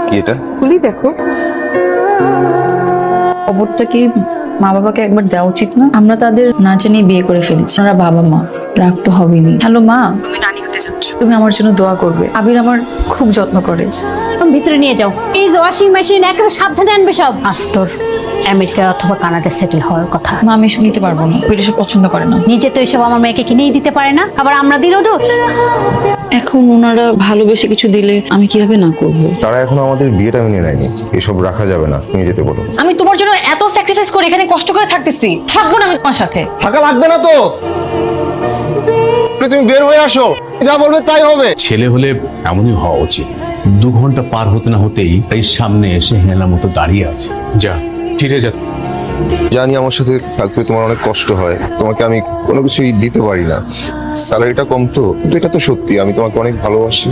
কি এটা? খুলি দেখো। খবরটা কি মা বাবাকে একবার দেওয়া উচিত না? আমরা তাদের না জানিয়ে বিয়ে করে ফেলেছি। ওরা বাবা মা, রাগ তো হবেই। হ্যালো মা, তুমি নানি হতে যাচ্ছ, তুমি আমার জন্য দোয়া করবে। আবির আমার খুব যত্ন করে। ভিতরে নিয়ে যাও। এই যে ওয়াশিং মেশিন একেবারে সাবধানে আনবে সব। আস্তর আমেরিকা অথবা কানাডা সেটেল হওয়ার কথা। মা আমি এসব নিতে পারবো না, ওইটা সব পছন্দ করে না। নিজে তো এসব আমার মেয়েকে কিনেই দিতে পারে না, আবার আমরা দিলেও দোষ। এখন ওনারা ভালোবেসে কিছু দিলে আমি কিভাবে না করব? তারা এখন আমাদের বিয়েটা মেনে নেয়নি, এসব রাখা যাবে না, তুমি যেতে বলো। আমি তোমার জন্য এত স্যাক্রিফাইস করে এখানে কষ্ট করে থাকতেছি, থাকবো না আমি তোমার সাথে। থাকা লাগবে না তো, তুমি বের হয়ে আসো, যা বলবে তাই হবে। ছেলে হলে এমনই হওয়া উচিত। 2 ঘন্টা পার হতে না হতেই এই সামনে এসে হেলার মতো দাঁড়িয়ে আছে। যা ফিরে যা। জানি আমার সাথে থাকতে তোমার অনেক কষ্ট হয়, তোমাকে আমি কোনো কিছুই দিতে পারি না, স্যালারিটা কম তো, কিন্তু এটা তো সত্যি, আমি তোমাকে অনেক ভালোবাসি।